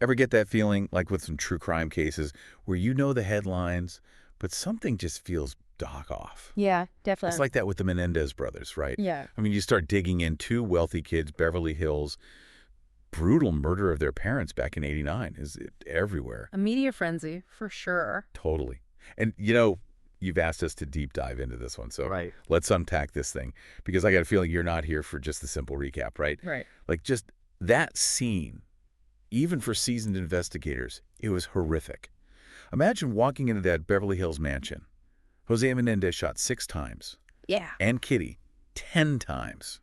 Ever get that feeling, like with some true crime cases, where you know the headlines, but something just feels dock off? Yeah, It's definitely. like that with the Menendez brothers, right? Yeah. I mean, you start digging in two wealthy kids, Beverly Hills, brutal murder of their parents back in '89 is everywhere. A media frenzy, for sure. Totally. And, you've asked us to deep dive into this one, so Right. let's unpack this thing, because I got a feeling you're not here for just the simple recap, right? Right. Like, just that scene, even for seasoned investigators, it was horrific. Imagine walking into that Beverly Hills mansion. Jose Menendez shot 6 times, Yeah. and Kitty 10 times,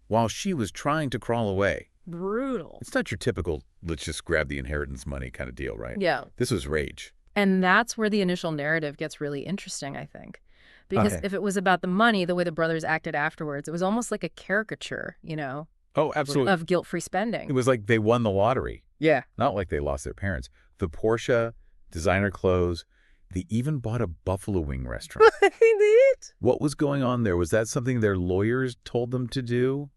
while she was trying to crawl away. Brutal. It's not your typical, let's just grab the inheritance money kind of deal, right? Yeah. This was rage. And that's where the initial narrative gets really interesting, I think. Because Okay. if it was about the money, the way the brothers acted afterwards, it was almost like a caricature, Oh, absolutely. of guilt-free It spending. was like they won the lottery, Yeah. not like they lost their parents. The Porsche, designer clothes, they even bought a buffalo wing restaurant. They did. What was going on there? Was that something their lawyers told them to do?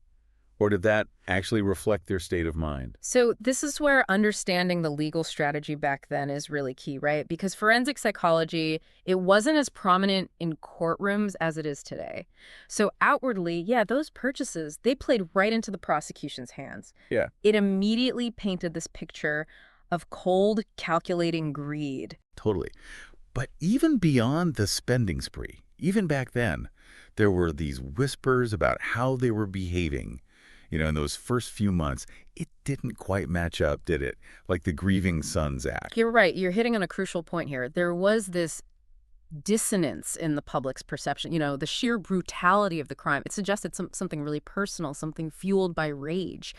Or did that actually reflect their state of mind? So this is where understanding the legal strategy back then is really key, right? Because forensic psychology, it wasn't as prominent in courtrooms as it is today. So outwardly, yeah, those purchases, they played right into the prosecution's hands. Yeah. It immediately painted this picture of cold, calculating greed. Totally. But even beyond the spending spree, even back then, there were these whispers about how they were behaving. In those first few months, it didn't quite match up, did it? Like the grieving sons act. You're right. You're hitting on a crucial point here. There was this dissonance in the public's perception, the sheer brutality of the crime. It suggested something really personal, something fueled by rage.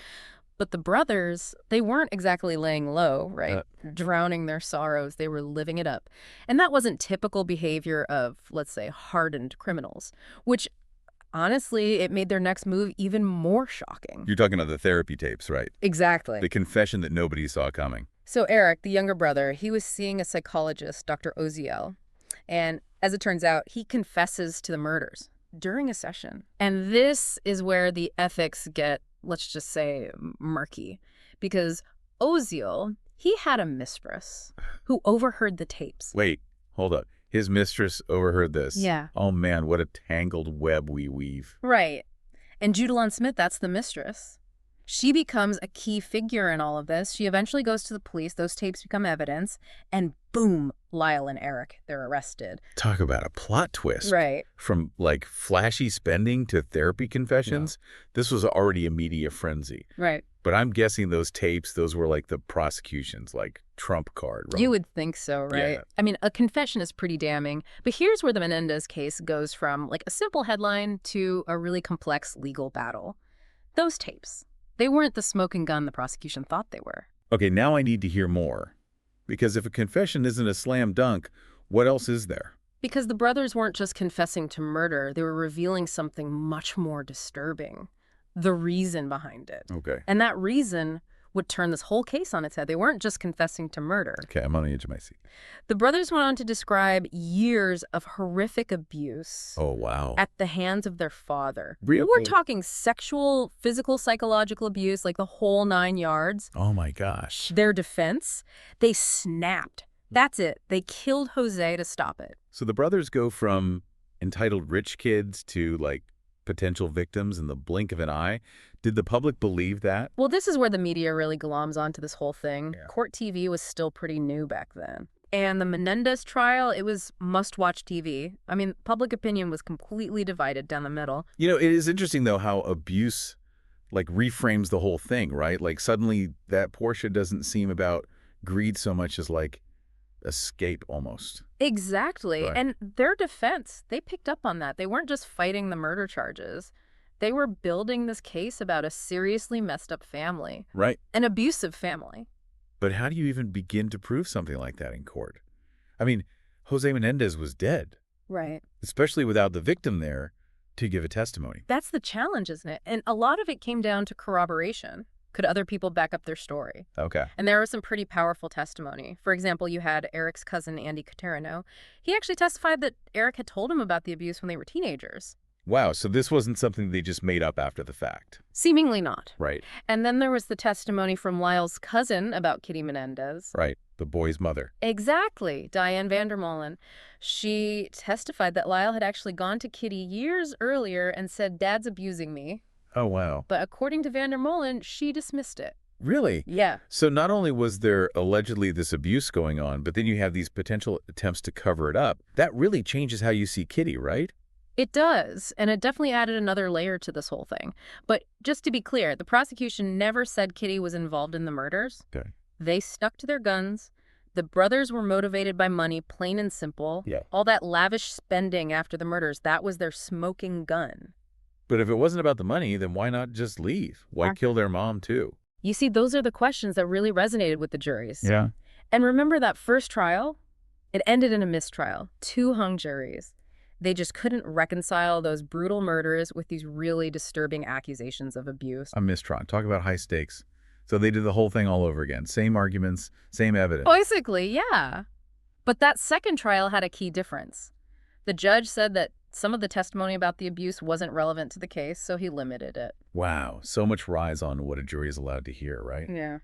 But the brothers, they weren't exactly laying low, right? Drowning their sorrows. They were living it up. And that wasn't typical behavior of, let's say, hardened criminals, which honestly, it made their next move even more shocking. You're talking about the therapy tapes, right? Exactly. The confession that nobody saw coming. So Erik, the younger brother, he was seeing a psychologist, Dr. Oziel. And as it turns out, he confesses to the murders during a session. And this is where the ethics get, let's just say, murky. Because Oziel, he had a mistress who overheard the tapes. Wait, hold up. His mistress overheard this. Yeah. Oh, man, what a tangled web we weave. Right. And Judalon Smith, that's the mistress. She becomes a key figure in all of this. She eventually goes to the police. Those tapes become evidence. And boom, Lyle and Erik, they're arrested. Talk about a plot twist. Right. From, like, flashy spending to therapy confessions, this was already a media frenzy. Right. But I'm guessing those tapes, those were like the prosecution's, like, trump card. Right? You would think so, right? Yeah. I mean, a confession is pretty damning. But here's where the Menendez case goes from, like, a simple headline to a really complex legal battle. Those tapes, they weren't the smoking gun the prosecution thought they were. Okay, now I need to hear more. Because if a confession isn't a slam dunk, what else is there? Because the brothers weren't just confessing to murder, they were revealing something much more disturbing. The reason behind it. Okay. And that reason would turn this whole case on its head. They weren't just confessing to murder. Okay, I'm on the edge of my seat. The brothers went on to describe years of horrific abuse. Oh, wow. At the hands of their father. Really? We're talking sexual, physical, psychological abuse, like the whole 9 yards. Oh, my gosh. Their defense, they snapped. That's it. They killed Jose to stop it. So the brothers go from entitled rich kids to, like, potential victims in the blink of an eye. Did the public believe that? Well, this is where the media really gloms onto this whole thing. Yeah. Court TV was still pretty new back then. And the Menendez trial, it was must-watch TV. I mean, public opinion was completely divided down the middle. It is interesting, though, how abuse, like, reframes the whole thing, right? Like, suddenly that Porsche doesn't seem about greed so much as, like, escape almost. Exactly. Right. And their defense, they picked up on that. They weren't just fighting the murder charges. They were building this case about a seriously messed up family. Right. An abusive family. But how do you even begin to prove something like that in court? I mean, Jose Menendez was dead, Right. especially without the victim there to give a testimony. That's the challenge, isn't it? And a lot of it came down to corroboration. Could other people back up their story? Okay. And there was some pretty powerful testimony. For example, you had Erik's cousin, Andy Caterino. He actually testified that Erik had told him about the abuse when they were teenagers. Wow, so this wasn't something they just made up after the fact. Seemingly not. Right. And then there was the testimony from Lyle's cousin about Kitty Menendez. Right. The boy's mother. Exactly, Diane Vandermolen. She testified that Lyle had actually gone to Kitty years earlier and said, "Dad's abusing me." Oh, wow. But according to Vandermolen, she dismissed it. Really? Yeah. So not only was there allegedly this abuse going on, but then you have these potential attempts to cover it up. That really changes how you see Kitty, right? It does, and it definitely added another layer to this whole thing. But just to be clear, the prosecution never said Kitty was involved in the murders. Okay. They stuck to their guns. The brothers were motivated by money, plain and simple. Yeah. All that lavish spending after the murders, that was their smoking gun. But if it wasn't about the money, then why not just leave? Why kill their mom, too? You see, those are the questions that really resonated with the juries. Yeah. And remember that first trial? It ended in a mistrial. 2 hung juries. They just couldn't reconcile those brutal murders with these really disturbing accusations of abuse. A mistrial. Talk about high stakes. So they did the whole thing all over again. Same arguments, same evidence. Basically, yeah. But that second trial had a key difference. The judge said that some of the testimony about the abuse wasn't relevant to the case, so he limited it. Wow. So much rise on what a jury is allowed to hear, right? Yeah.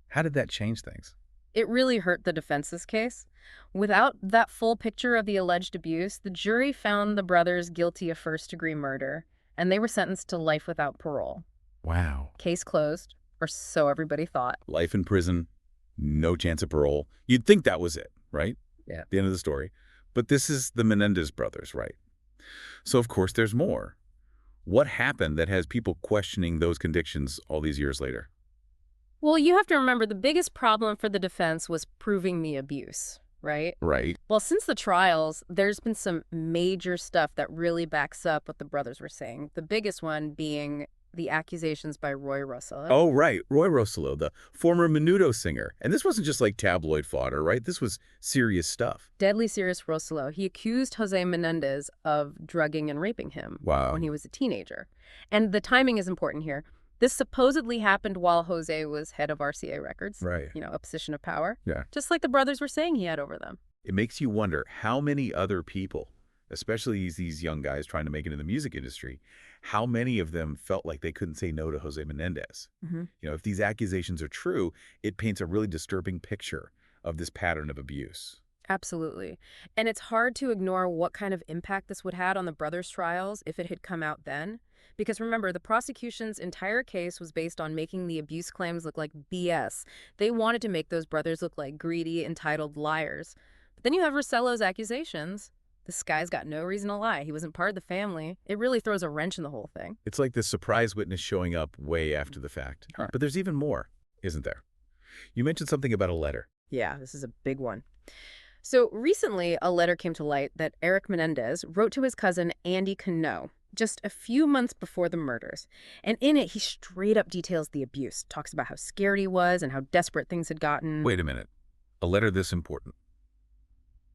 How did that change things? It really hurt the defense's case. Without that full picture of the alleged abuse, the jury found the brothers guilty of first-degree murder, and they were sentenced to life without parole. Wow. Case closed, or so everybody thought. Life in prison, no chance of parole. You'd think that was it, right? Yeah. The end of the story. But this is the Menendez brothers, right? So, of course, there's more. What happened that has people questioning those convictions all these years later? Well, you have to remember the biggest problem for the defense was proving the abuse, right? Right. Well, since the trials, there's been some major stuff that really backs up what the brothers were saying. The biggest one being the accusations by Roy Russell. Oh, right. Roy Rosello, the former Menudo singer. And this wasn't just like tabloid fodder, right? This was serious stuff. Deadly serious Rosello. He accused José Menendez of drugging and raping him when he was a teenager. And the timing is important here. This supposedly happened while Jose was head of RCA Records. Right. You know, a position of power. Yeah. Just like the brothers were saying he had over them. It makes you wonder how many other people, especially these young guys trying to make it in the music industry, how many of them felt like they couldn't say no to José Menendez. Mm-hmm. You know, if these accusations are true, it paints a really disturbing picture of this pattern of abuse. Absolutely. And it's hard to ignore what kind of impact this would have on the brothers' trials if it had come out then. Because remember, the prosecution's entire case was based on making the abuse claims look like BS. They wanted to make those brothers look like greedy, entitled liars. But then you have Rosello's accusations. This guy's got no reason to lie. He wasn't part of the family. It really throws a wrench in the whole thing. It's like this surprise witness showing up way after the fact. Sure. But there's even more, isn't there? You mentioned something about a letter. Yeah, this is a big one. So recently, a letter came to light that Erik Menendez wrote to his cousin Andy Cano just a few months before the murders. And in it, he straight up details the abuse, talks about how scared he was and how desperate things had gotten. Wait a minute. A letter this important.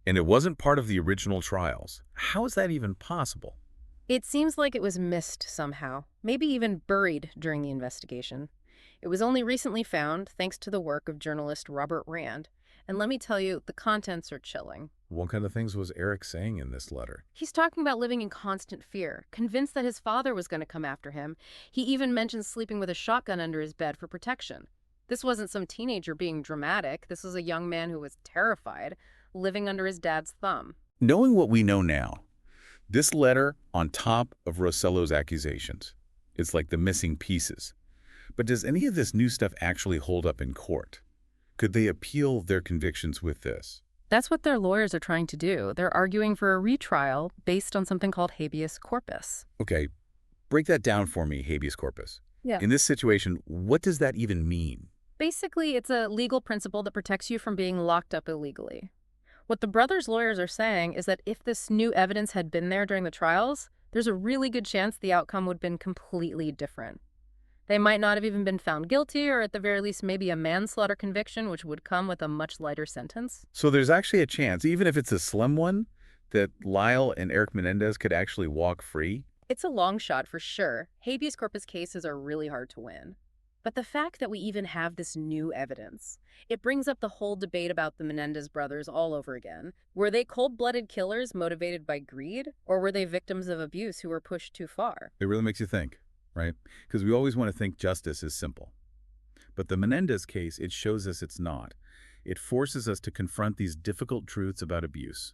And it wasn't part of the original trials. How is that even possible? It seems like it was missed somehow, maybe even buried during the investigation. It was only recently found thanks to the work of journalist Robert Rand. And let me tell you, the contents are chilling. What kind of things was Erik saying in this letter? He's talking about living in constant fear, convinced that his father was going to come after him. He even mentions sleeping with a shotgun under his bed for protection. This wasn't some teenager being dramatic. This was a young man who was terrified, living under his dad's thumb. Knowing what we know now, this letter on top of Rosello's accusations, it's like the missing pieces. But does any of this new stuff actually hold up in court? Could they appeal their convictions with this? That's what their lawyers are trying to do. They're arguing for a retrial based on something called habeas corpus. Okay, break that down for me, habeas corpus. Yeah. In this situation, what does that even mean? Basically, it's a legal principle that protects you from being locked up illegally. What the brothers' lawyers are saying is that if this new evidence had been there during the trials, there's a really good chance the outcome would have been completely different. They might not have even been found guilty, or at the very least maybe a manslaughter conviction, which would come with a much lighter sentence. So there's actually a chance, even if it's a slim one, that Lyle and Erik Menendez could actually walk free? It's a long shot for sure. Habeas corpus cases are really hard to win. But the fact that we even have this new evidence, it brings up the whole debate about the Menendez brothers all over again. Were they cold-blooded killers motivated by greed, or were they victims of abuse who were pushed too far? It really makes you think, right? Because we always want to think justice is simple. But the Menendez case, it shows us it's not. It forces us to confront these difficult truths about abuse,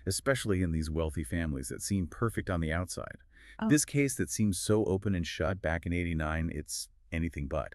especially in these wealthy families that seem perfect on the outside. Oh. This case that seems so open and shut back in '89, it's anything but.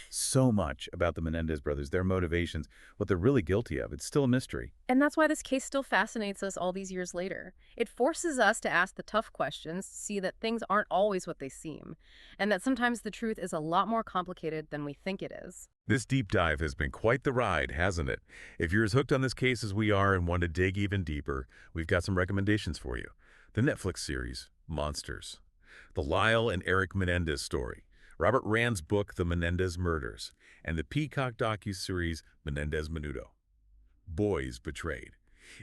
So much about the Menendez brothers, their motivations, what they're really guilty of, it's still a mystery. And that's why this case still fascinates us all these years later. It forces us to ask the tough questions, to see that things aren't always what they seem, and that sometimes the truth is a lot more complicated than we think it is. This deep dive has been quite the ride, hasn't it? If you're as hooked on this case as we are and want to dig even deeper, we've got some recommendations for you. The Netflix series, Monsters. The Lyle and Erik Menendez story. Robert Rand's book, The Menendez Murders. And the Peacock docuseries, Menendez Menudo. Boys Betrayed.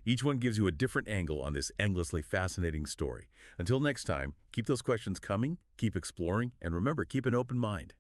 Each one gives you a different angle on this endlessly fascinating story. Until next time, keep those questions coming, keep exploring, and remember, keep an open mind.